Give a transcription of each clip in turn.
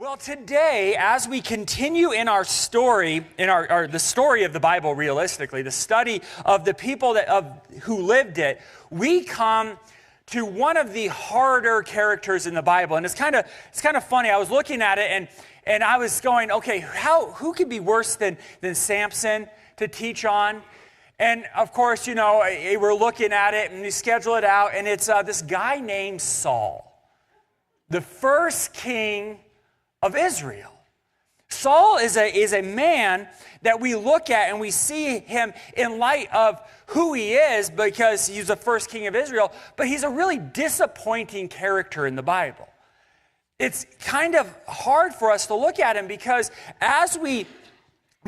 Well, today, as we continue in our story, the story of the Bible, realistically, the study of the people who lived it, we come to one of the harder characters in the Bible, and it's kind of funny. I was looking at it, and I was going, okay, who could be worse than Samson to teach on? And of course, we're looking at it, and we schedule it out, and it's this guy named Saul, the first king of Israel. Saul is a man that we look at and we see him in light of who he is because he's the first king of Israel, but he's a really disappointing character in the Bible. It's kind of hard for us to look at him because as we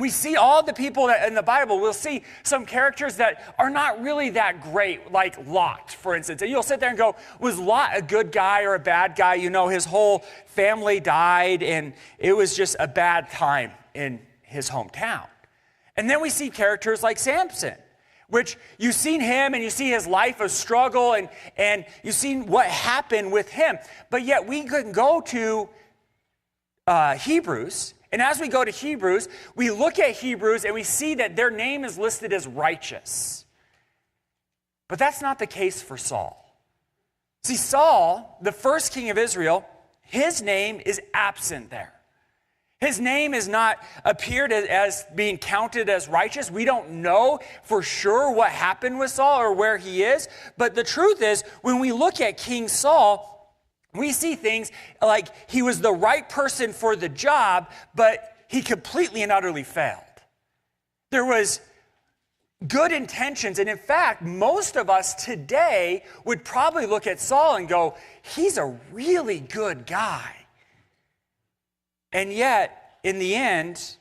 see all the people that in the Bible, we'll see some characters that are not really that great, like Lot, for instance. And you'll sit there and go, was Lot a good guy or a bad guy? His whole family died, and it was just a bad time in his hometown. And then we see characters like Samson, which you've seen him and you see his life of struggle and you've seen what happened with him. But yet we could go to Hebrews. And as we go to Hebrews, we look at Hebrews and we see that their name is listed as righteous. But that's not the case for Saul. See, Saul, the first king of Israel, his name is absent there. His name is not appeared as being counted as righteous. We don't know for sure what happened with Saul or where he is. But the truth is, when we look at King Saul, we see things like he was the right person for the job, but he completely and utterly failed. There was good intentions, and in fact, most of us today would probably look at Saul and go, he's a really good guy. And yet, in the end,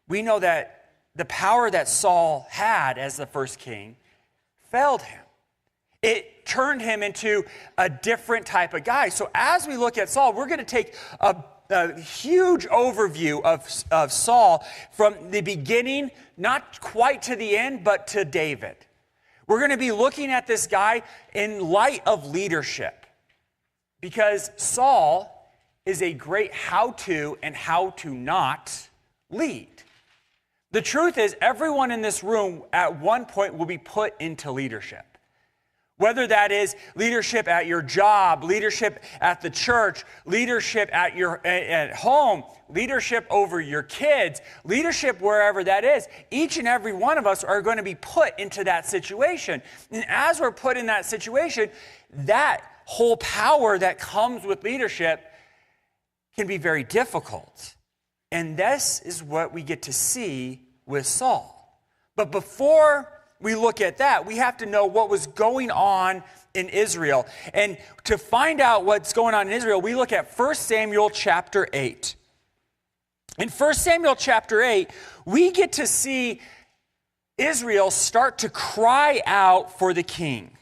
we know that the power that Saul had as the first king failed him. It turned him into a different type of guy. So as we look at Saul, we're going to take a huge overview of Saul from the beginning, not quite to the end, but to David. We're going to be looking at this guy in light of leadership, because Saul is a great how-to and how to not lead. The truth is, everyone in this room at one point will be put into leadership. Whether that is leadership at your job, leadership at the church, leadership at home, leadership over your kids, leadership wherever that is, each and every one of us are going to be put into that situation. And as we're put in that situation, that whole power that comes with leadership can be very difficult. And this is what we get to see with Saul. But before we look at that, we have to know what was going on in Israel. And to find out what's going on in Israel, we look at 1 Samuel chapter 8. In 1 Samuel chapter 8, we get to see Israel start to cry out for the king.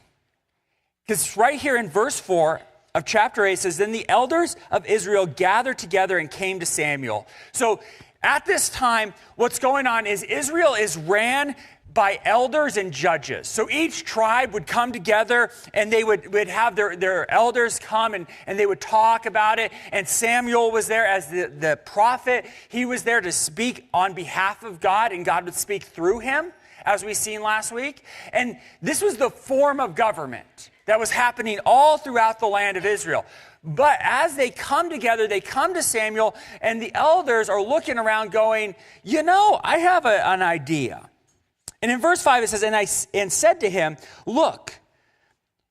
Because right here in verse 4 of chapter 8 says, "Then the elders of Israel gathered together and came to Samuel." So at this time, what's going on is Israel is ran by elders and judges. So each tribe would come together and they would have their elders come and they would talk about it. And Samuel was there as the prophet. He was there to speak on behalf of God, and God would speak through him, as we seen last week. And this was the form of government that was happening all throughout the land of Israel. But as they come together, they come to Samuel, and the elders are looking around going, I have an idea. And in verse 5 it says, and said to him, "Look,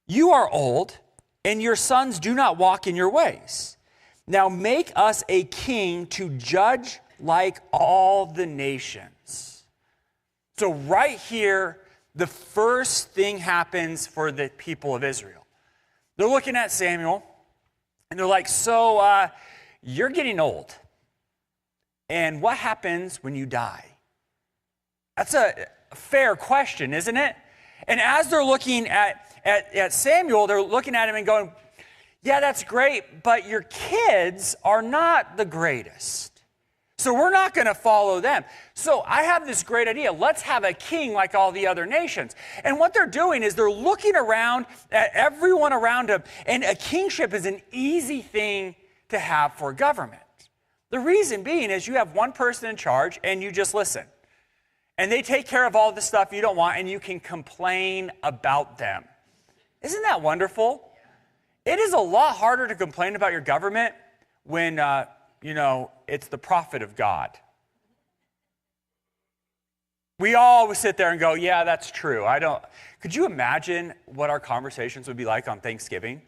you are old, and your sons do not walk in your ways. Now make us a king to judge like all the nations." So right here, the first thing happens for the people of Israel. They're looking at Samuel, and they're like, "So you're getting old. And what happens when you die?" That's a fair question, isn't it? And as they're looking at Samuel, they're looking at him and going, "Yeah, that's great, but your kids are not the greatest. So we're not going to follow them. So I have this great idea. Let's have a king like all the other nations." And what they're doing is they're looking around at everyone around them, and a kingship is an easy thing to have for government. The reason being is you have one person in charge and you just listen. And they take care of all the stuff you don't want and you can complain about them. Isn't that wonderful? It is a lot harder to complain about your government when, it's the prophet of God. We always sit there and go, yeah, that's true. Could you imagine what our conversations would be like on Thanksgiving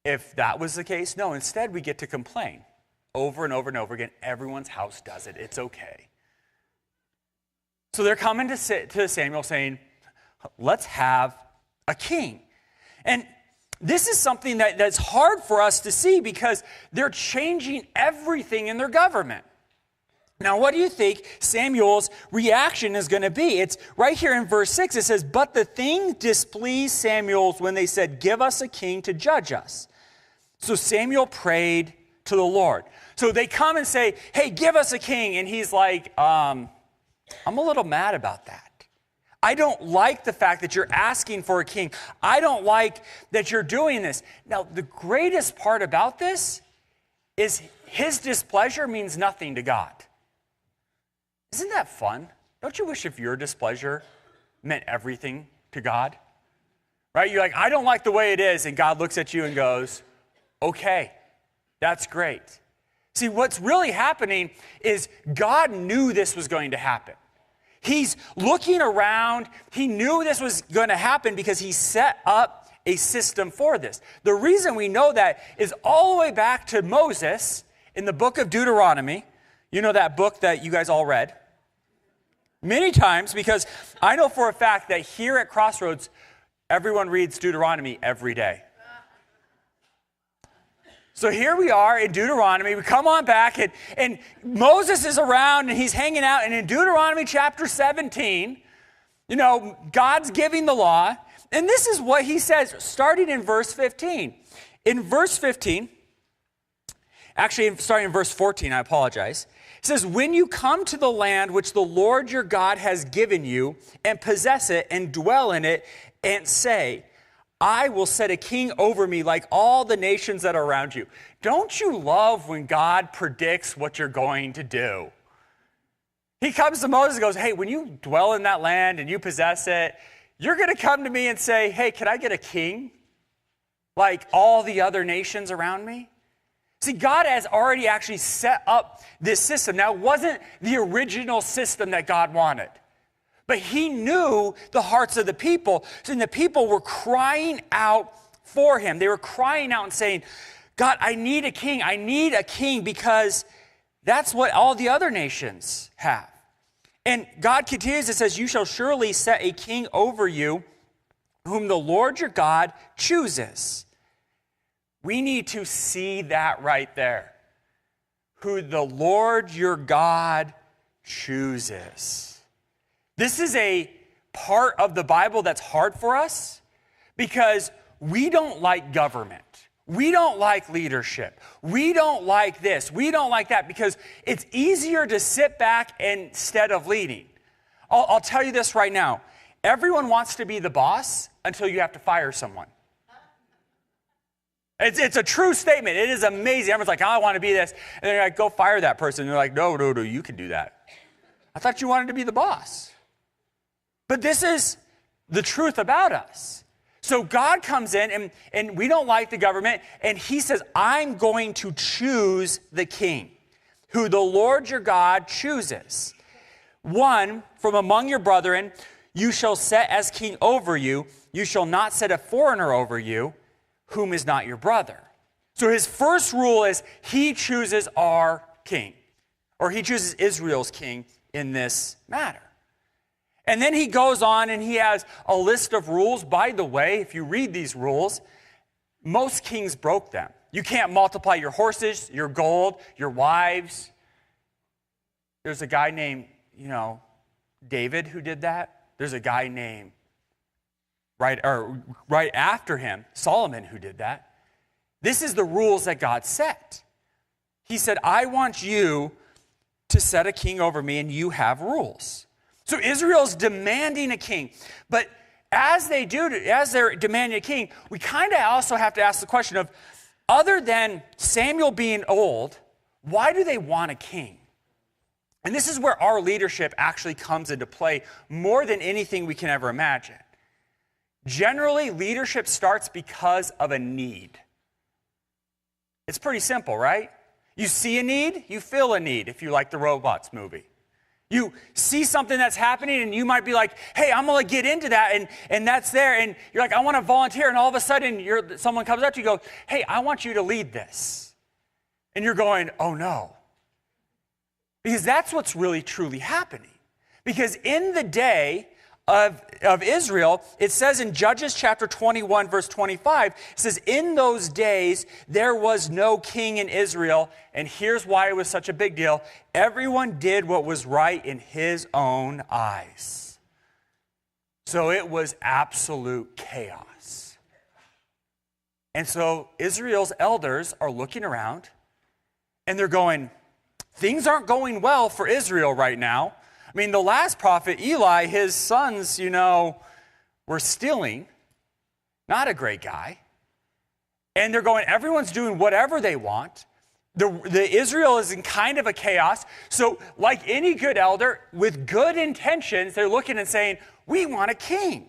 if that was the case? No, instead we get to complain over and over and over again. Everyone's house does it. It's okay. So they're coming to Samuel saying, let's have a king. And this is something that's hard for us to see because they're changing everything in their government. Now, what do you think Samuel's reaction is going to be? It's right here in verse 6. It says, but the thing displeased Samuel when they said, give us a king to judge us. So Samuel prayed to the Lord. So they come and say, hey, give us a king. And he's like, I'm a little mad about that. I don't like the fact that you're asking for a king. I don't like that you're doing this. Now, the greatest part about this is his displeasure means nothing to God. Isn't that fun? Don't you wish if your displeasure meant everything to God? Right? You're like, I don't like the way it is. And God looks at you and goes, okay, that's great. See, what's really happening is God knew this was going to happen. He's looking around. He knew this was going to happen because he set up a system for this. The reason we know that is all the way back to Moses in the book of Deuteronomy. You know that book that you guys all read? Many times, because I know for a fact that here at Crossroads, everyone reads Deuteronomy every day. So here we are in Deuteronomy. We come on back, and Moses is around, and he's hanging out. And in Deuteronomy chapter 17, God's giving the law. And this is what he says, starting in verse 15. In verse 15, actually, starting in verse 14, I apologize. It says, when you come to the land which the Lord your God has given you, and possess it, and dwell in it, and say, I will set a king over me like all the nations that are around you. Don't you love when God predicts what you're going to do? He comes to Moses and goes, hey, when you dwell in that land and you possess it, you're going to come to me and say, hey, can I get a king like all the other nations around me? See, God has already actually set up this system. Now, it wasn't the original system that God wanted. But he knew the hearts of the people. And the people were crying out for him. They were crying out and saying, God, I need a king. I need a king because that's what all the other nations have. And God continues, it says, you shall surely set a king over you whom the Lord your God chooses. We need to see that right there. Who the Lord your God chooses. This is a part of the Bible that's hard for us because we don't like government. We don't like leadership. We don't like this. We don't like that because it's easier to sit back instead of leading. I'll tell you this right now. Everyone wants to be the boss until you have to fire someone. It's a true statement. It is amazing. Everyone's like, I want to be this. And they're like, go fire that person. And they're like, no, you can do that. I thought you wanted to be the boss. But this is the truth about us. So God comes in, and we don't like the government, and he says, I'm going to choose the king, who the Lord your God chooses. One from among your brethren you shall set as king over you. You shall not set a foreigner over you, whom is not your brother. So his first rule is he chooses our king, or he chooses Israel's king in this matter. And then he goes on and he has a list of rules. By the way, if you read these rules, most kings broke them. You can't multiply your horses, your gold, your wives. There's a guy named, David who did that. There's a guy named, right after him, Solomon who did that. This is the rules that God set. He said, I want you to set a king over me and you have rules. So Israel's demanding a king. But as they're demanding a king, we kind of also have to ask the question of, other than Samuel being old, why do they want a king? And this is where our leadership actually comes into play more than anything we can ever imagine. Generally, leadership starts because of a need. It's pretty simple, right? You see a need, you fill a need, if you like the Robots movie. You see something that's happening and you might be like, hey, I'm going to get into that, and that's there, and you're like, I want to volunteer, and all of a sudden someone comes up to you and goes, hey, I want you to lead this. And you're going, oh no. Because that's what's really truly happening. Because in the day of Israel, it says in Judges chapter 21, verse 25, it says, in those days, there was no king in Israel, and here's why it was such a big deal. Everyone did what was right in his own eyes. So it was absolute chaos. And so Israel's elders are looking around, and they're going, things aren't going well for Israel right now. I mean, the last prophet, Eli, his sons, were stealing. Not a great guy. And they're going, everyone's doing whatever they want. The Israel is in kind of a chaos. So like any good elder, with good intentions, they're looking and saying, we want a king.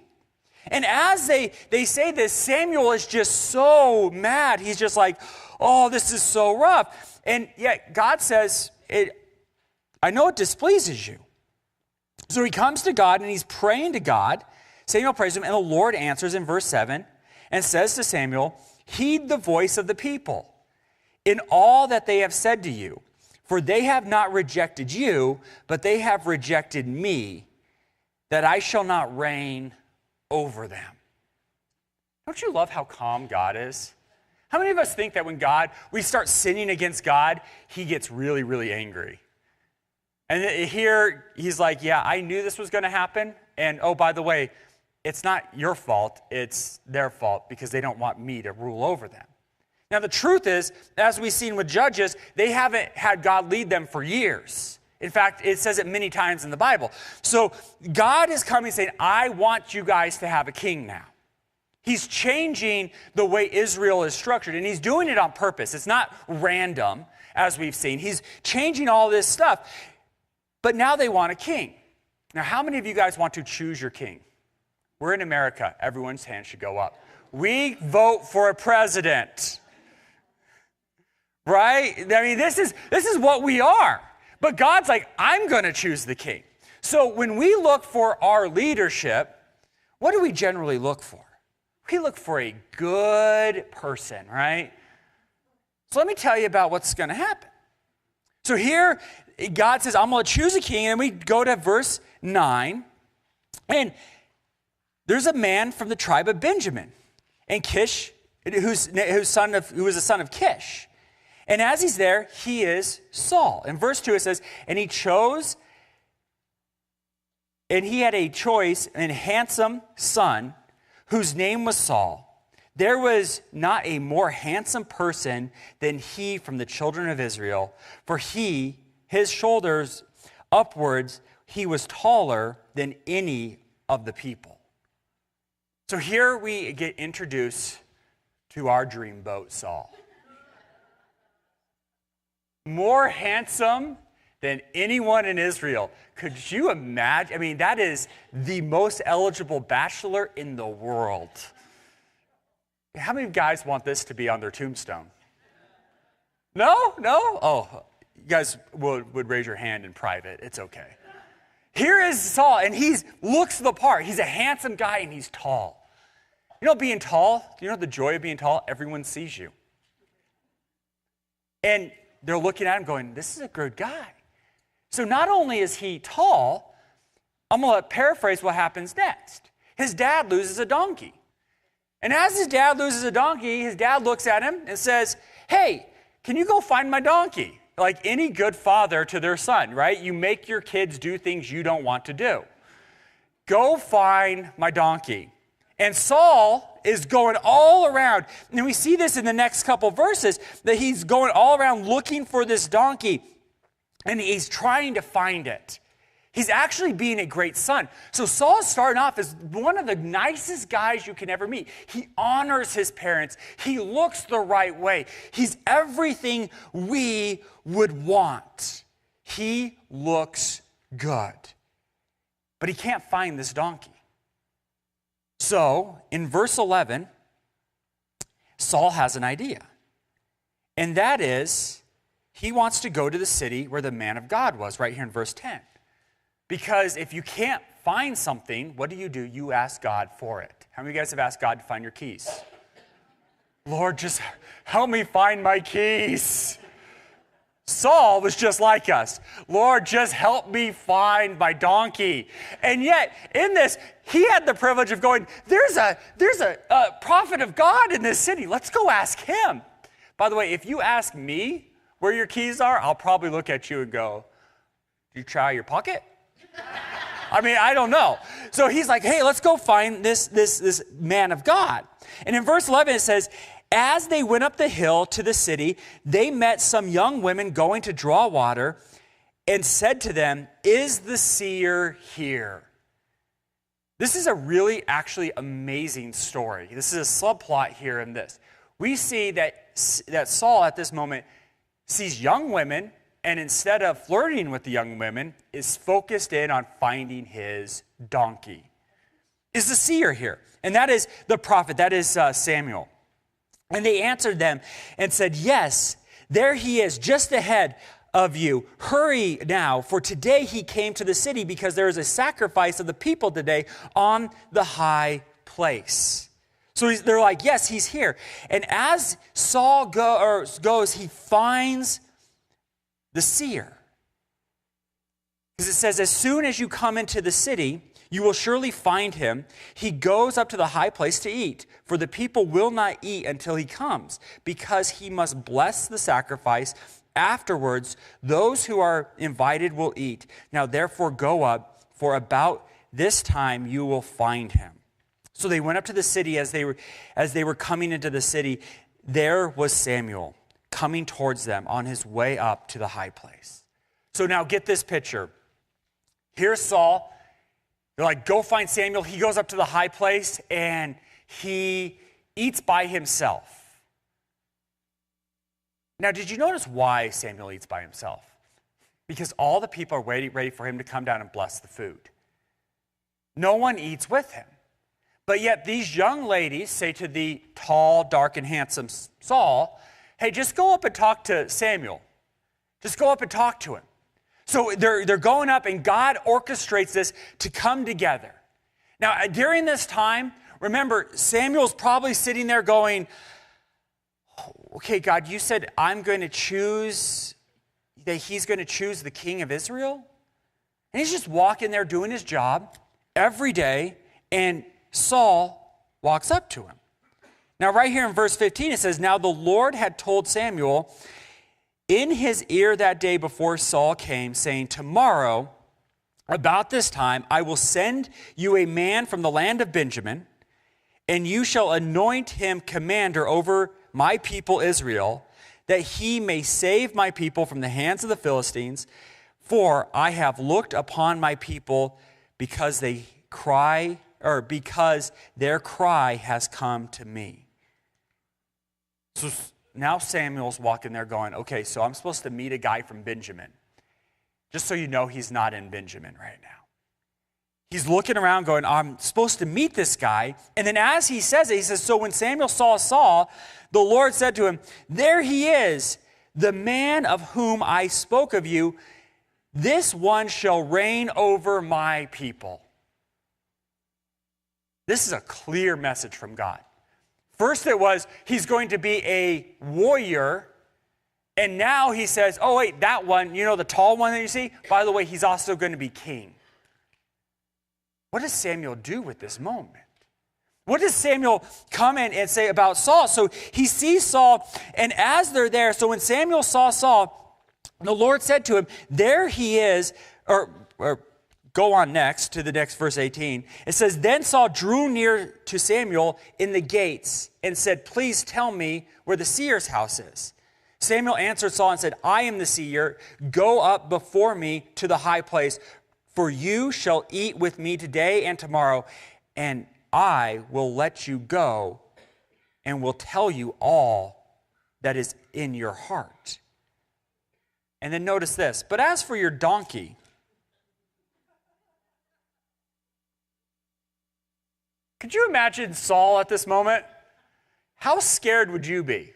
And as they say this, Samuel is just so mad. He's just like, oh, this is so rough. And yet God says, I know it displeases you. So he comes to God and he's praying to God. Samuel prays him, and the Lord answers in verse 7 and says to Samuel, heed the voice of the people in all that they have said to you, for they have not rejected you, but they have rejected me, that I shall not reign over them. Don't you love how calm God is? How many of us think that when we start sinning against God, he gets really, really angry? And here he's like, yeah, I knew this was going to happen. And oh, by the way, it's not your fault. It's their fault because they don't want me to rule over them. Now, the truth is, as we've seen with Judges, they haven't had God lead them for years. In fact, it says it many times in the Bible. So God is coming saying, I want you guys to have a king now. He's changing the way Israel is structured, and he's doing it on purpose. It's not random, as we've seen. He's changing all this stuff. But now they want a king. Now, how many of you guys want to choose your king? We're in America. Everyone's hand should go up. We vote for a president. Right? I mean, this is what we are. But God's like, I'm going to choose the king. So when we look for our leadership, what do we generally look for? We look for a good person, right? So let me tell you about what's going to happen. So here, God says, I'm going to choose a king. And we go to verse 9. And there's a man from the tribe of Benjamin. And Kish, who was a son of Kish. And as he's there, he is Saul. In verse 2 it says, and he had a choice and handsome son whose name was Saul. There was not a more handsome person than he from the children of Israel, for his shoulders upwards, he was taller than any of the people. So here we get introduced to our dreamboat, Saul. More handsome than anyone in Israel. Could you imagine? I mean, that is the most eligible bachelor in the world. How many guys want this to be on their tombstone? No? Oh, you guys would raise your hand in private. It's okay. Here is Saul, and he looks the part. He's a handsome guy, and he's tall. You know being tall? You know the joy of being tall? Everyone sees you. And they're looking at him going, this is a good guy. So not only is he tall, I'm going to paraphrase what happens next. His dad loses a donkey. And as his dad loses a donkey, his dad looks at him and says, hey, can you go find my donkey? Like any good father to their son, right? You make your kids do things you don't want to do. Go find my donkey. And Saul is going all around. And we see this in the next couple verses, that he's going all around looking for this donkey. And he's trying to find it. He's actually being a great son. So Saul's starting off as one of the nicest guys you can ever meet. He honors his parents. He looks the right way. He's everything we would want. He looks good. But he can't find this donkey. So in verse 11, Saul has an idea. And that is, he wants to go to the city where the man of God was, right here in verse 10. Because if you can't find something, what do? You ask God for it. How many of you guys have asked God to find your keys? Lord, just help me find my keys. Saul was just like us. Lord, just help me find my donkey. And yet, in this, he had the privilege of going, there's a prophet of God in this city. Let's go ask him. By the way, if you ask me where your keys are, I'll probably look at you and go, "Do you try your pocket?" I mean, I don't know. So he's like, hey, let's go find this man of God. And in verse 11 it says, as they went up the hill to the city, they met some young women going to draw water and said to them, is the seer here? This is a really actually amazing story. This is a subplot here in this. We see that Saul at this moment sees young women, and instead of flirting with the young women, is focused in on finding his donkey. Is the seer here? And that is the prophet, that is Samuel. And they answered them and said, yes, there he is, just ahead of you. Hurry now, for today he came to the city because there is a sacrifice of the people today on the high place. So they're like, yes, he's here. And as Saul goes, he finds the seer. Because it says, as soon as you come into the city, you will surely find him. He goes up to the high place to eat, for the people will not eat until he comes, because he must bless the sacrifice. Afterwards, those who are invited will eat. Now therefore go up, for about this time you will find him. So they went up to the city. As they were coming into the city, there was Samuel coming towards them on his way up to the high place. So now get this picture. Here's Saul. They're like, go find Samuel. He goes up to the high place and he eats by himself. Now, did you notice why Samuel eats by himself? Because all the people are ready for him to come down and bless the food. No one eats with him. But yet these young ladies say to the tall, dark, and handsome Saul, hey, just go up and talk to Samuel. Just go up and talk to him. So they're going up, and God orchestrates this to come together. Now, during this time, remember, Samuel's probably sitting there going, okay, God, you said I'm going to choose, that he's going to choose the king of Israel? And he's just walking there doing his job every day, and Saul walks up to him. Now, right here in verse 15, it says, now the Lord had told Samuel in his ear that day before Saul came, saying, tomorrow, about this time, I will send you a man from the land of Benjamin, and you shall anoint him commander over my people Israel, that he may save my people from the hands of the Philistines. For I have looked upon my people because their cry has come to me. So now Samuel's walking there going, okay, so I'm supposed to meet a guy from Benjamin. Just so you know, he's not in Benjamin right now. He's looking around going, I'm supposed to meet this guy. And then as he says it, he says, so when Samuel saw Saul, the Lord said to him, there he is, the man of whom I spoke of you. This one shall reign over my people. This is a clear message from God. First it was, he's going to be a warrior. And now he says, oh wait, that one, you know, the tall one that you see? By the way, he's also going to be king. What does Samuel do with this moment? What does Samuel come in and say about Saul? So he sees Saul, and as they're there, so when Samuel saw Saul, the Lord said to him, there he is, or go on next to the next verse 18. It says, then Saul drew near to Samuel in the gates and said, please tell me where the seer's house is. Samuel answered Saul and said, I am the seer. Go up before me to the high place, For you shall eat with me today and tomorrow, and I will let you go and will tell you all that is in your heart. And then notice this, but as for your donkey, could you imagine Saul at this moment? How scared would you be?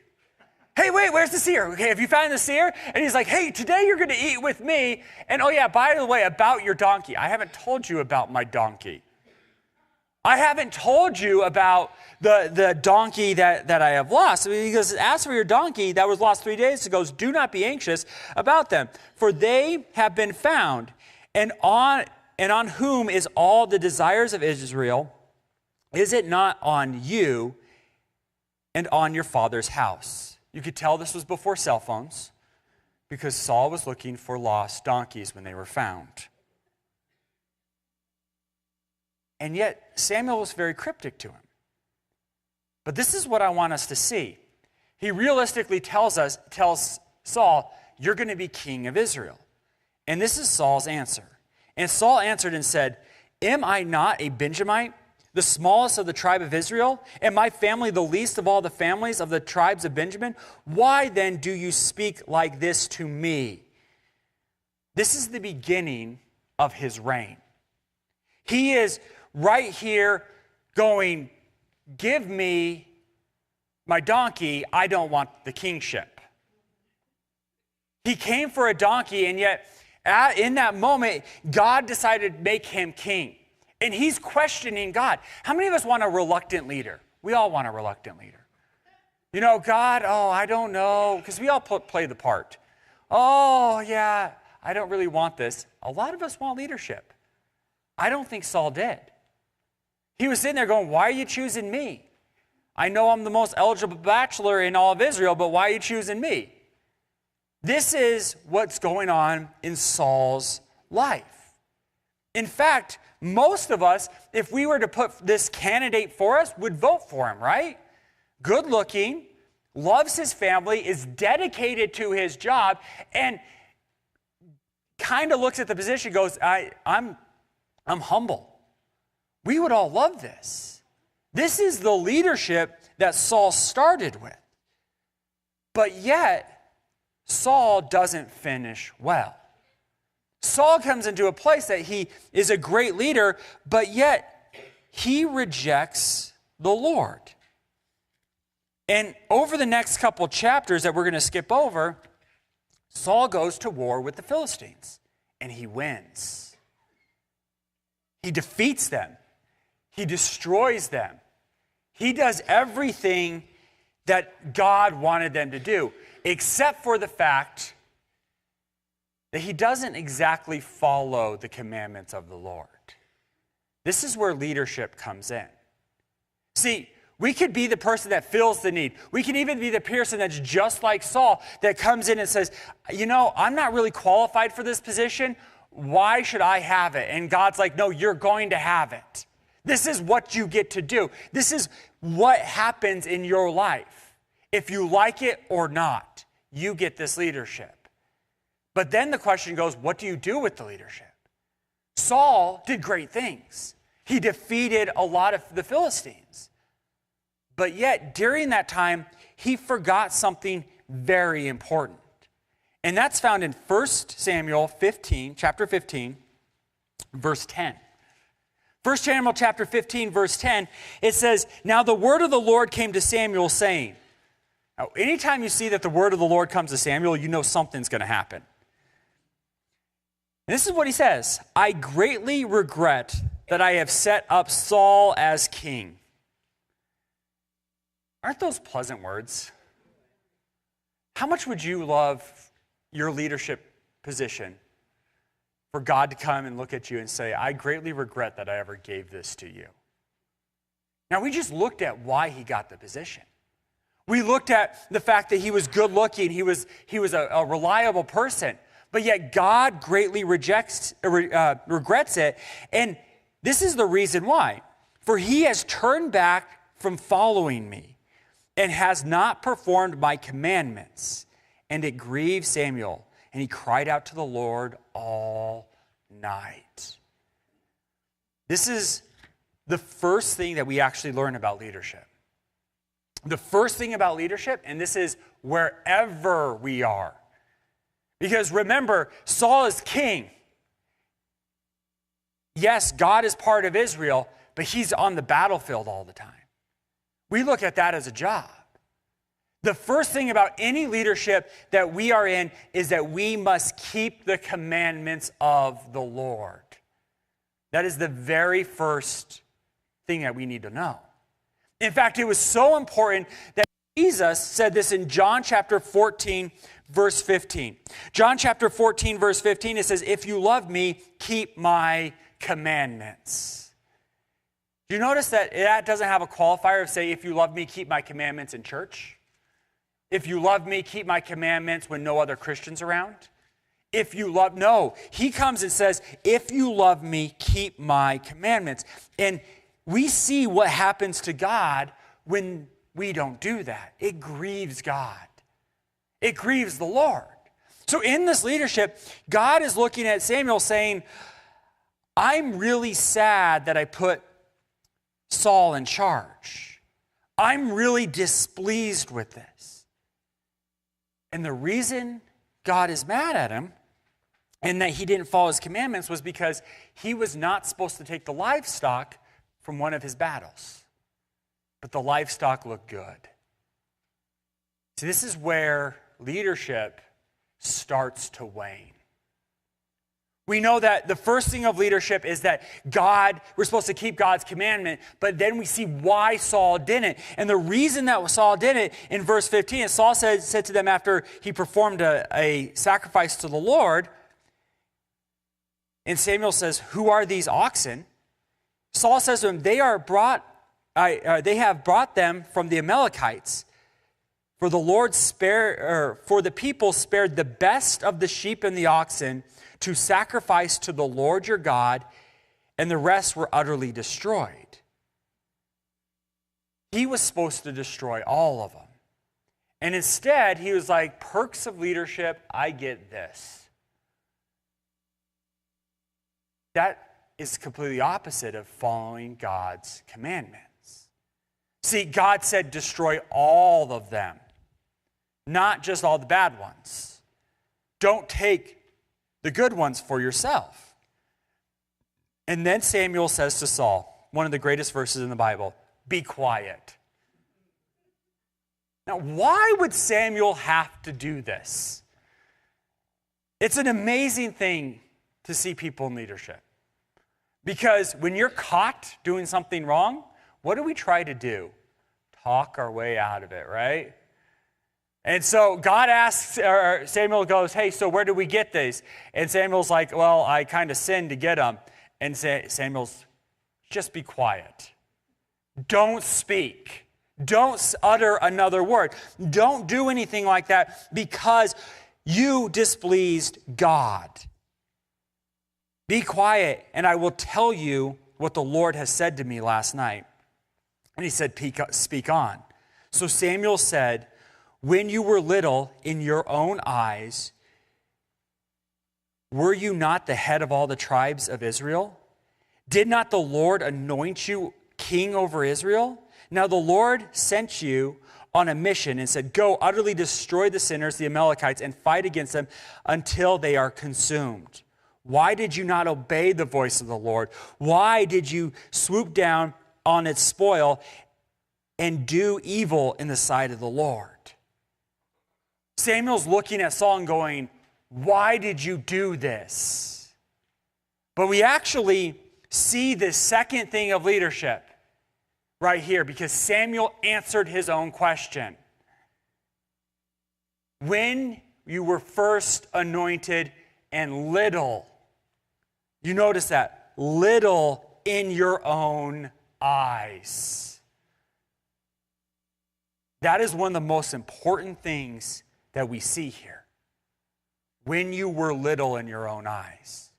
Hey, wait, where's the seer? Okay, have you found the seer? And he's like, hey, today you're going to eat with me. And oh yeah, by the way, about your donkey. I haven't told you about my donkey. I haven't told you about the donkey that I have lost. He goes, as for your donkey that was lost 3 days ago, do not be anxious about them, for they have been found. And on whom is all the desires of Israel? Is it not on you and on your father's house? You could tell this was before cell phones, because Saul was looking for lost donkeys when they were found. And yet, Samuel was very cryptic to him. But this is what I want us to see. He realistically tells Saul, you're going to be king of Israel. And this is Saul's answer. And Saul answered and said, am I not a Benjamite, the smallest of the tribe of Israel? And my family the least of all the families of the tribes of Benjamin? Why then do you speak like this to me? This is the beginning of his reign. He is right here going, give me my donkey, I don't want the kingship. He came for a donkey, and yet in that moment, God decided to make him king. And he's questioning God. How many of us want a reluctant leader? We all want a reluctant leader. You know, God, I don't know, because we all play the part. Oh, yeah, I don't really want this. A lot of us want leadership. I don't think Saul did. He was sitting there going, why are you choosing me? I know I'm the most eligible bachelor in all of Israel, but why are you choosing me? This is what's going on in Saul's life. In fact, most of us, if we were to put this candidate for us, would vote for him, right? Good looking, loves his family, is dedicated to his job, and kind of looks at the position and goes, I'm humble. We would all love this. This is the leadership that Saul started with. But yet, Saul doesn't finish well. Saul comes into a place that he is a great leader, but yet he rejects the Lord. And over the next couple chapters that we're going to skip over, Saul goes to war with the Philistines, and he wins. He defeats them. He destroys them. He does everything that God wanted them to do, except for the fact that he doesn't exactly follow the commandments of the Lord. This is where leadership comes in. See, we could be the person that feels the need. We can even be the person that's just like Saul, that comes in and says, you know, I'm not really qualified for this position. Why should I have it? And God's like, no, you're going to have it. This is what you get to do. This is what happens in your life. If you like it or not, you get this leadership. But then the question goes, what do you do with the leadership? Saul did great things. He defeated a lot of the Philistines. But yet, during that time, he forgot something very important. And that's found in 1 Samuel 15, chapter 15, verse 10. 1 Samuel chapter 15, verse 10, it says, now the word of the Lord came to Samuel saying. Now, anytime you see that the word of the Lord comes to Samuel, you know something's going to happen. And this is what he says, I greatly regret that I have set up Saul as king. Aren't those pleasant words? How much would you love your leadership position for God to come and look at you and say, I greatly regret that I ever gave this to you? Now, we just looked at why he got the position. We looked at the fact that he was good looking, he was a reliable person, but yet God greatly regrets it. And this is the reason why. For he has turned back from following me and has not performed my commandments. And it grieved Samuel, and he cried out to the Lord all night. This is the first thing that we actually learn about leadership. The first thing about leadership, and this is wherever we are. Because remember, Saul is king. Yes, God is part of Israel, but he's on the battlefield all the time. We look at that as a job. The first thing about any leadership that we are in is that we must keep the commandments of the Lord. That is the very first thing that we need to know. In fact, it was so important that Jesus said this in John chapter 14, verse 15. John chapter 14, verse 15, it says, "If you love me, keep my commandments." Do you notice that that doesn't have a qualifier of say, "If you love me, keep my commandments in church"? "If you love me, keep my commandments when no other Christians around"? No, he comes and says, "If you love me, keep my commandments." And we see what happens to God when we don't do that. It grieves God. It grieves the Lord. So in this leadership, God is looking at Samuel saying, I'm really sad that I put Saul in charge. I'm really displeased with this. And the reason God is mad at him and that he didn't follow his commandments was because he was not supposed to take the livestock from one of his battles. But the livestock looked good. See, this is where leadership starts to wane. We know that the first thing of leadership is that we're supposed to keep God's commandment, but then we see why Saul didn't. And the reason that Saul didn't, in verse 15, Saul said to them after he performed a sacrifice to the Lord, and Samuel says, "Who are these oxen?" Saul says to him, they have brought them from the Amalekites. For the people spared the best of the sheep and the oxen to sacrifice to the Lord your God, and the rest were utterly destroyed. He was supposed to destroy all of them. And instead, he was like, perks of leadership, I get this. That is completely opposite of following God's commandments. See, God said destroy all of them, not just all the bad ones. Don't take the good ones for yourself. And then Samuel says to Saul, one of the greatest verses in the Bible, be quiet. Now, why would Samuel have to do this? It's an amazing thing to see people in leadership. Because when you're caught doing something wrong, what do we try to do? Talk our way out of it, right? And so God asks, or Samuel goes, hey, so where do we get these? And Samuel's like, well, I kind of sinned to get them. And Samuel's, just be quiet. Don't speak. Don't utter another word. Don't do anything like that because you displeased God. Be quiet, and I will tell you what the Lord has said to me last night. And he said, speak on. So Samuel said, when you were little in your own eyes, were you not the head of all the tribes of Israel? Did not the Lord anoint you king over Israel? Now the Lord sent you on a mission and said, go utterly destroy the sinners, the Amalekites, and fight against them until they are consumed. Why did you not obey the voice of the Lord? Why did you swoop down on its spoil and do evil in the sight of the Lord? Samuel's looking at Saul and going, why did you do this? But we actually see the second thing of leadership right here because Samuel answered his own question. When you were first anointed and little, you notice that, little in your own eyes. That is one of the most important things that we see here. When you were little in your own eyes.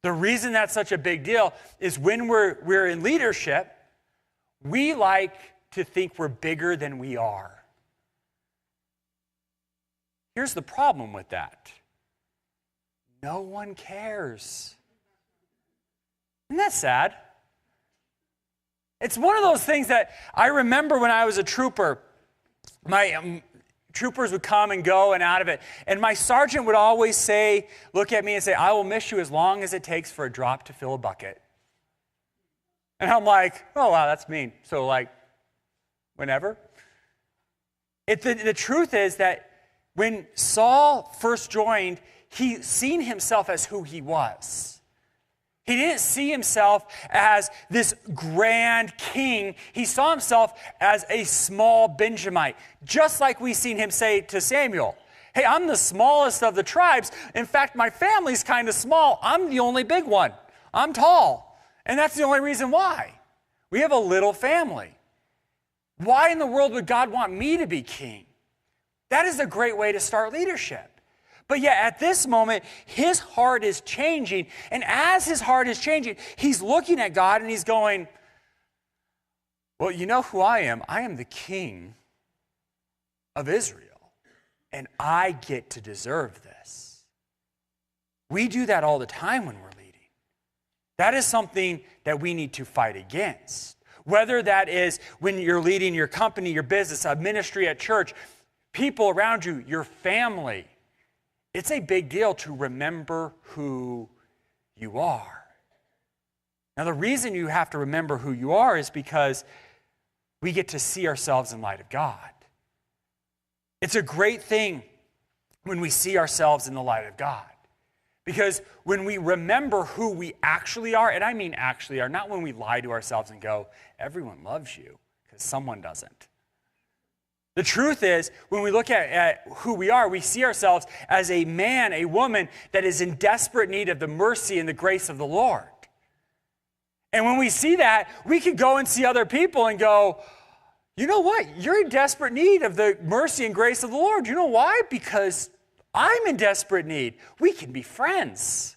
The reason that's such a big deal is when we're in leadership, we like to think we're bigger than we are. Here's the problem with that. No one cares. Isn't that sad? It's one of those things that I remember when I was a trooper. My troopers would come and go and out of it. And my sergeant would always say, look at me and say, I will miss you as long as it takes for a drop to fill a bucket. And I'm like, oh, wow, that's mean. So like, whenever. The truth is that when Saul first joined, he seen himself as who he was. He didn't see himself as this grand king. He saw himself as a small Benjamite, just like we seen him say to Samuel. Hey, I'm the smallest of the tribes. In fact, my family's kind of small. I'm the only big one. I'm tall. And that's the only reason why. We have a little family. Why in the world would God want me to be king? That is a great way to start leadership. But yet at this moment, his heart is changing. And as his heart is changing, he's looking at God and he's going, well, you know who I am? I am the king of Israel. And I get to deserve this. We do that all the time when we're leading. That is something that we need to fight against. Whether that is when you're leading your company, your business, a ministry at church, people around you, your family. It's a big deal to remember who you are. Now, the reason you have to remember who you are is because we get to see ourselves in light of God. It's a great thing when we see ourselves in the light of God. Because when we remember who we actually are, and I mean actually are, not when we lie to ourselves and go, everyone loves you, because someone doesn't. The truth is, when we look at who we are, we see ourselves as a man, a woman that is in desperate need of the mercy and the grace of the Lord. And when we see that, we can go and see other people and go, you know what? You're in desperate need of the mercy and grace of the Lord. You know why? Because I'm in desperate need. We can be friends.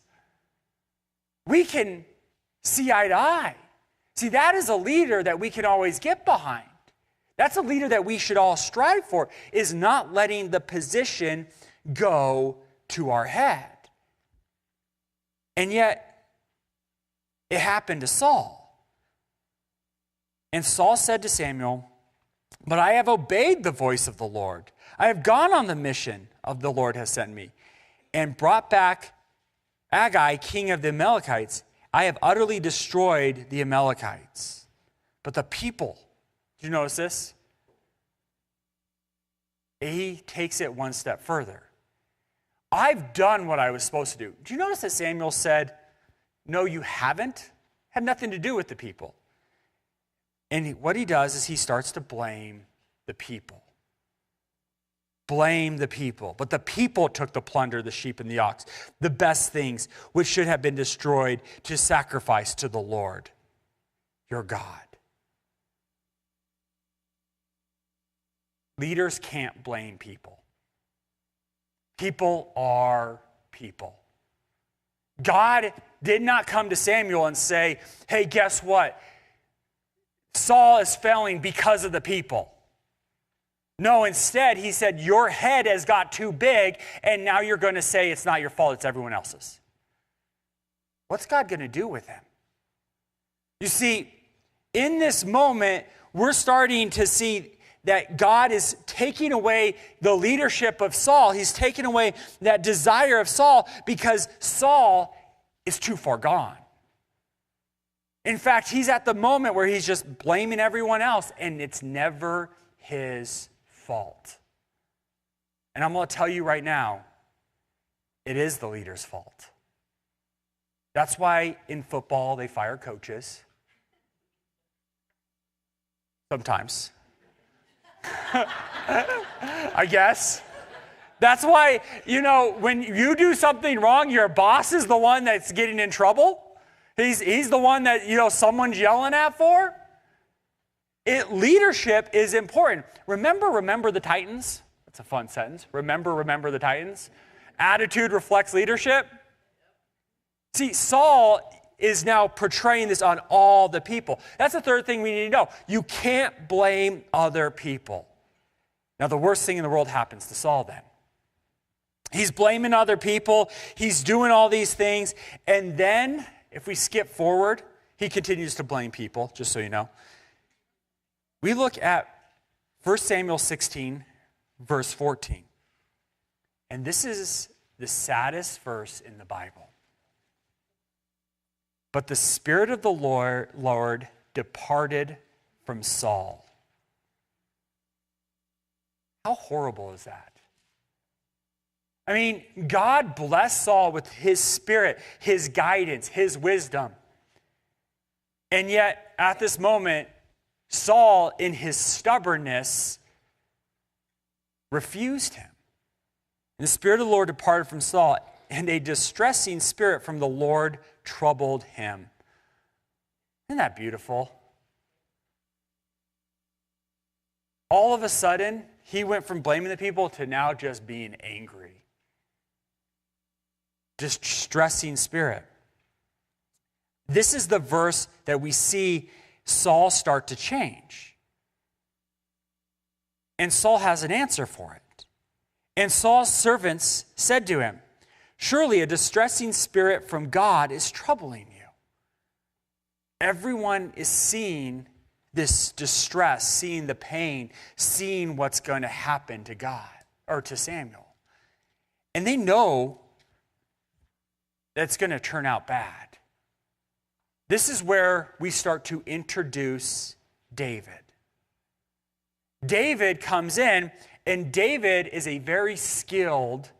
We can see eye to eye. See, that is a leader that we can always get behind. That's a leader that we should all strive for, is not letting the position go to our head. And yet, it happened to Saul. And Saul said to Samuel, but I have obeyed the voice of the Lord. I have gone on the mission of the Lord has sent me, and brought back Agag, king of the Amalekites. I have utterly destroyed the Amalekites. But the people, did you notice this? He takes it one step further. I've done what I was supposed to do. Do you notice that Samuel said, no, you haven't? Had nothing to do with the people. And what he does is he starts to blame the people. Blame the people. But the people took the plunder, the sheep and the ox, the best things which should have been destroyed to sacrifice to the Lord, your God. Leaders can't blame people. People are people. God did not come to Samuel and say, hey, guess what? Saul is failing because of the people. No, instead, he said, your head has got too big, and now you're going to say it's not your fault, it's everyone else's. What's God going to do with him? You see, in this moment, we're starting to see that God is taking away the leadership of Saul. He's taking away that desire of Saul because Saul is too far gone. In fact, he's at the moment where he's just blaming everyone else, and it's never his fault. And I'm going to tell you right now, it is the leader's fault. That's why in football they fire coaches. Sometimes. I guess. That's why, when you do something wrong, your boss is the one that's getting in trouble. He's the one that, someone's yelling at for. Leadership is important. Remember the Titans? That's a fun sentence. Remember the Titans. Attitude reflects leadership. See, Saul is now portraying this on all the people. That's the third thing we need to know. You can't blame other people. Now, the worst thing in the world happens to Saul then. He's blaming other people. He's doing all these things. And then if we skip forward, he continues to blame people, just so you know. We look at 1 Samuel 16, verse 14. And this is the saddest verse in the Bible. But the Spirit of the Lord departed from Saul. How horrible is that? I mean, God blessed Saul with his spirit, his guidance, his wisdom. And yet, at this moment, Saul, in his stubbornness, refused him. And the Spirit of the Lord departed from Saul, and a distressing spirit from the Lord troubled him. Isn't that beautiful? All of a sudden, he went from blaming the people to now just being angry. Distressing spirit. This is the verse that we see Saul start to change. And Saul has an answer for it. And Saul's servants said to him, "Surely a distressing spirit from God is troubling you." Everyone is seeing this distress, seeing the pain, seeing what's going to happen to God or to Samuel. And they know that it's going to turn out bad. This is where we start to introduce David. David comes in, and David is a very skilled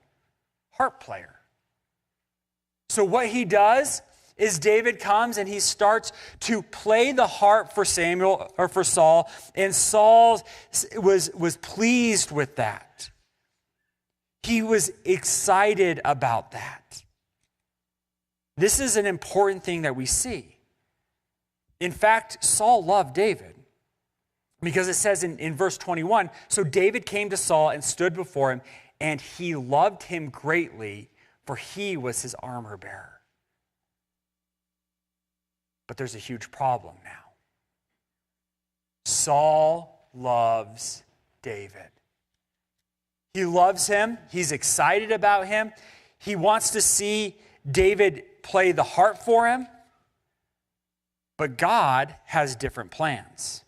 harp player. So what he does is David comes and he starts to play the harp for Samuel or for Saul, and Saul was pleased with that. He was excited about that. This is an important thing that we see. In fact, Saul loved David because it says in verse 21, "So David came to Saul and stood before him, and he loved him greatly, for he was his armor bearer." But there's a huge problem now. Saul loves David. He loves him. He's excited about him. He wants to see David play the harp for him. But God has different plans.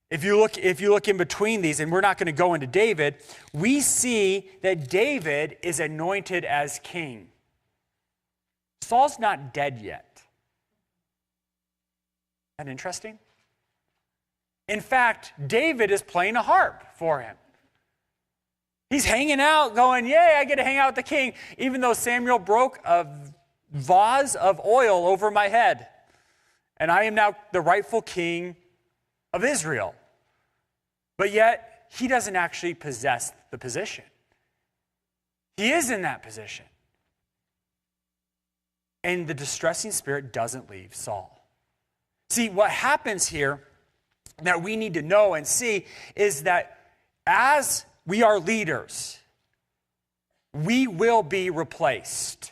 If you look in between these, and we're not going to go into David, we see that David is anointed as king. Saul's not dead yet. Isn't that interesting? In fact, David is playing a harp for him. He's hanging out going, "Yay, I get to hang out with the king," even though Samuel broke a vase of oil over my head. And I am now the rightful king of Israel. But yet, he doesn't actually possess the position. He is in that position. And the distressing spirit doesn't leave Saul. See, what happens here that we need to know and see is that as we are leaders, we will be replaced.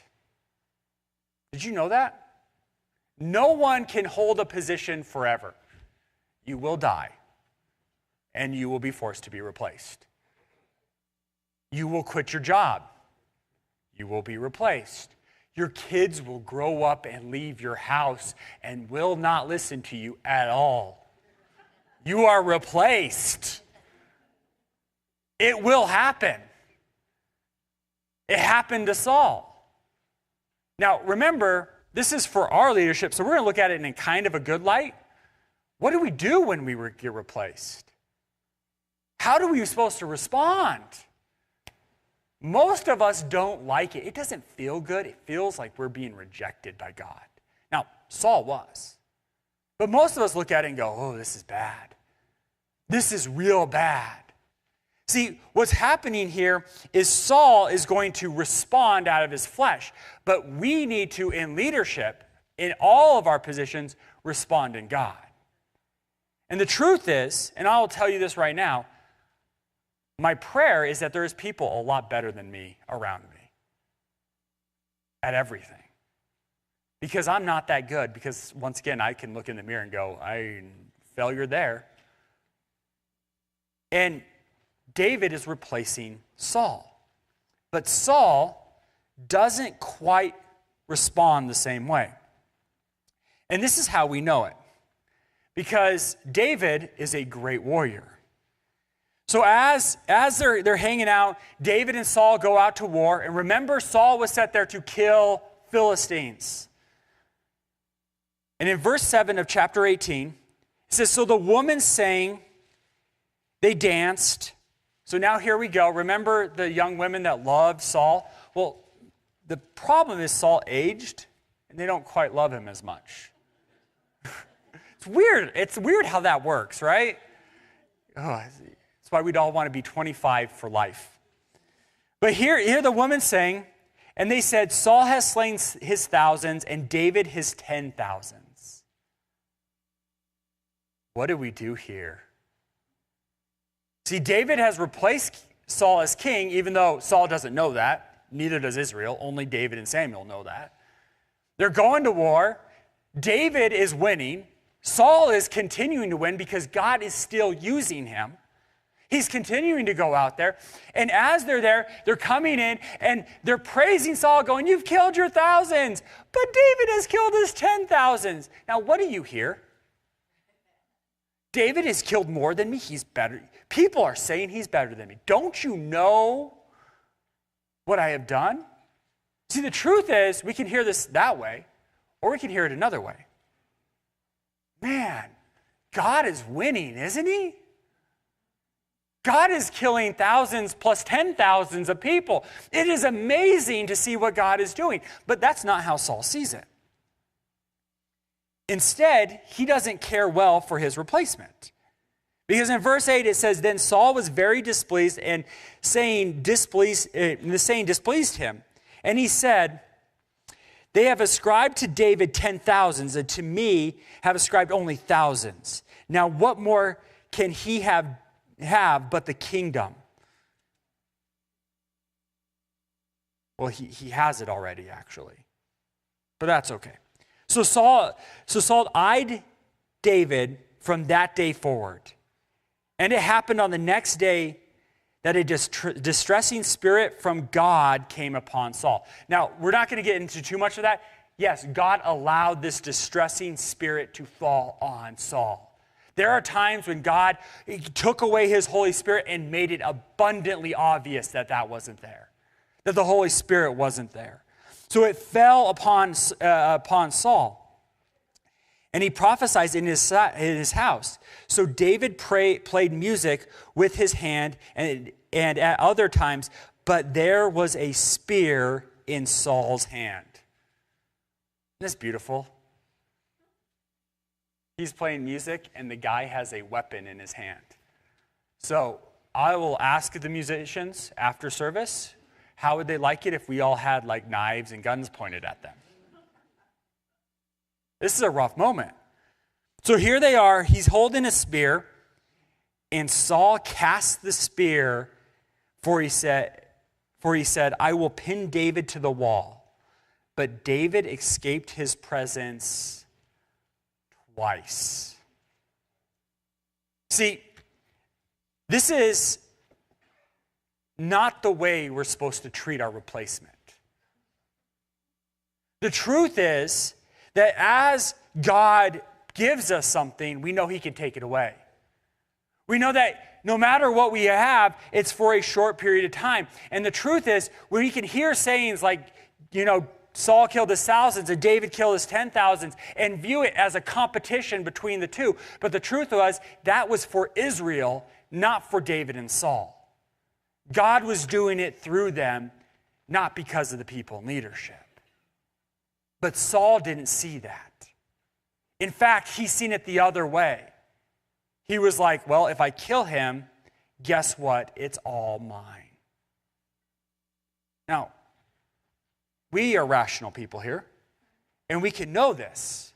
Did you know that? No one can hold a position forever. You will die, and you will be forced to be replaced. You will quit your job. You will be replaced. Your kids will grow up and leave your house and will not listen to you at all. You are replaced. It will happen. It happened to Saul. Now, remember, this is for our leadership, so we're going to look at it in kind of a good light. What do we do when we get replaced? How are we supposed to respond? Most of us don't like it. It doesn't feel good. It feels like we're being rejected by God. Now, Saul was. But most of us look at it and go, "Oh, this is bad. This is real bad." See, what's happening here is Saul is going to respond out of his flesh. But we need to, in leadership, in all of our positions, respond in God. And the truth is, and I'll tell you this right now, my prayer is that there's people a lot better than me around me at everything. Because I'm not that good. Because once again, I can look in the mirror and go, failure there. And David is replacing Saul. But Saul doesn't quite respond the same way. And this is how we know it. Because David is a great warrior. So as they're hanging out, David and Saul go out to war. And remember, Saul was set there to kill Philistines. And in verse 7 of chapter 18, it says, so the woman sang, they danced. So now here we go. Remember the young women that loved Saul? Well, the problem is Saul aged, and they don't quite love him as much. It's weird. It's weird how that works, right? Oh, that's why we'd all want to be 25 for life. But here the woman sang, and they said, Saul has slain his thousands, and David his 10,000s. What do we do here? See, David has replaced Saul as king, even though Saul doesn't know that. Neither does Israel. Only David and Samuel know that. They're going to war. David is winning. Saul is continuing to win because God is still using him. He's continuing to go out there. And as they're there, they're coming in and they're praising Saul, going, you've killed your thousands, but David has killed his 10,000s. Now, what do you hear? David has killed more than me. He's better. People are saying he's better than me. Don't you know what I have done? See, the truth is, we can hear this that way, or we can hear it another way. Man, God is winning, isn't he? God is killing thousands plus 10,000s of people. It is amazing to see what God is doing. But that's not how Saul sees it. Instead, he doesn't care well for his replacement. Because in verse 8 it says, then Saul was very displeased, and the saying displeased him. And he said, they have ascribed to David 10,000s, and to me have ascribed only thousands. Now what more can he have but the kingdom? Well, he has it already, actually. But that's okay. So Saul eyed David from that day forward. And it happened on the next day that a distressing spirit from God came upon Saul. Now, we're not going to get into too much of that. Yes, God allowed this distressing spirit to fall on Saul. There are times when God took away his Holy Spirit and made it abundantly obvious that that wasn't there, that the Holy Spirit wasn't there. So it fell upon Saul, and he prophesied in his house. So David played music with his hand and at other times, but there was a spear in Saul's hand. Isn't this beautiful? He's playing music, and the guy has a weapon in his hand. So I will ask the musicians after service, how would they like it if we all had like knives and guns pointed at them? This is a rough moment. So here they are, he's holding a spear, and Saul cast the spear, for he said, I will pin David to the wall. But David escaped his presence twice. See, this is not the way we're supposed to treat our replacement. The truth is that as God gives us something, we know he can take it away. We know that no matter what we have, it's for a short period of time. And the truth is, we can hear sayings like, Saul killed his thousands and David killed his 10,000s and view it as a competition between the two. But the truth was, that was for Israel, not for David and Saul. God was doing it through them, not because of the people in leadership. But Saul didn't see that. In fact, he's seen it the other way. He was like, well, if I kill him, guess what? It's all mine. Now, we are rational people here, and we can know this.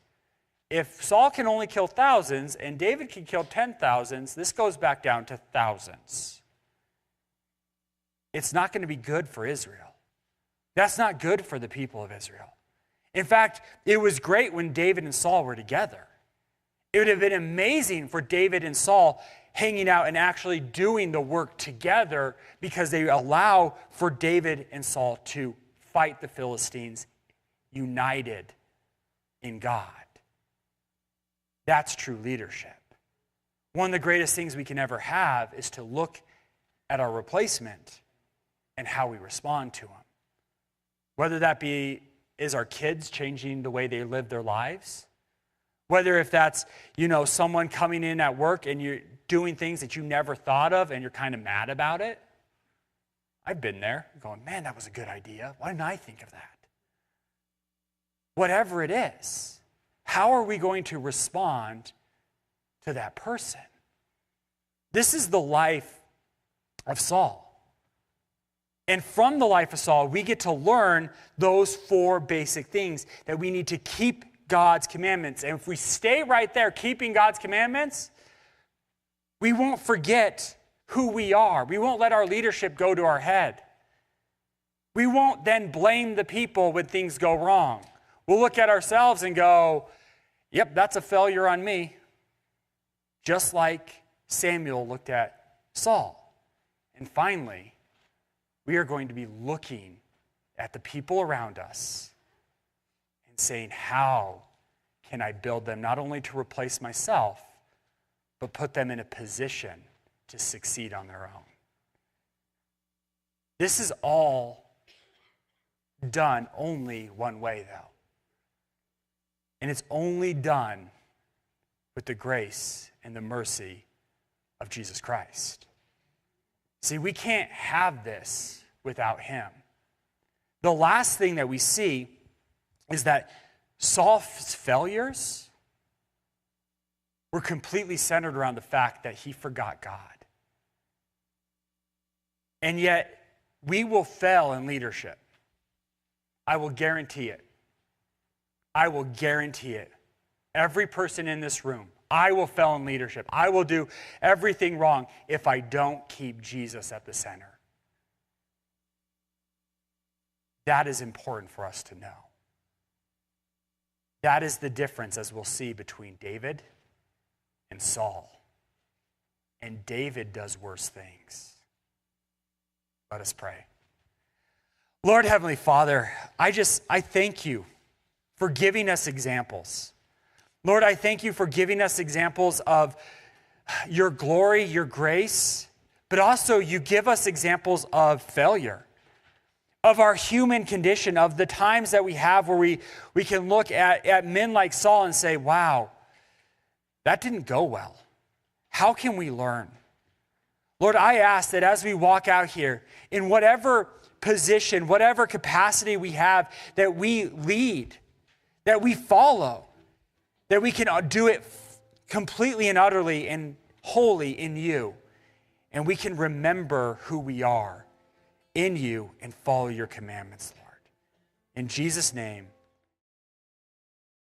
If Saul can only kill thousands and David can kill 10,000s, this goes back down to thousands. It's not going to be good for Israel. That's not good for the people of Israel. In fact, it was great when David and Saul were together. It would have been amazing for David and Saul hanging out and actually doing the work together, because they allow for David and Saul to fight the Philistines united in God. That's true leadership. One of the greatest things we can ever have is to look at our replacement and how we respond to them. Whether that be is our kids changing the way they live their lives, whether if that's, someone coming in at work and you're doing things that you never thought of and you're kind of mad about it. I've been there going, man, that was a good idea. Why didn't I think of that? Whatever it is, how are we going to respond to that person? This is the life of Saul. And from the life of Saul, we get to learn those 4 basic things that we need to keep God's commandments. And if we stay right there keeping God's commandments, we won't forget who we are. We won't let our leadership go to our head. We won't then blame the people when things go wrong. We'll look at ourselves and go, yep, that's a failure on me. Just like Samuel looked at Saul. And finally, we are going to be looking at the people around us and saying, how can I build them not only to replace myself, but put them in a position to succeed on their own? This is all done only one way, though. And it's only done with the grace and the mercy of Jesus Christ. See, we can't have this without him. The last thing that we see is that Saul's failures were completely centered around the fact that he forgot God. And yet, we will fail in leadership. I will guarantee it. I will guarantee it. Every person in this room, I will fail in leadership. I will do everything wrong if I don't keep Jesus at the center. That is important for us to know. That is the difference, as we'll see, between David and Saul. And David does worse things. Let us pray. Lord Heavenly Father, I thank you for giving us examples. Lord, I thank you for giving us examples of your glory, your grace, but also you give us examples of failure, of our human condition, of the times that we have where we can look at men like Saul and say, wow, that didn't go well. How can we learn? Lord, I ask that as we walk out here, in whatever position, whatever capacity we have, that we lead, that we follow, that we can do it completely and utterly and wholly in you. And we can remember who we are in you and follow your commandments, Lord. In Jesus' name,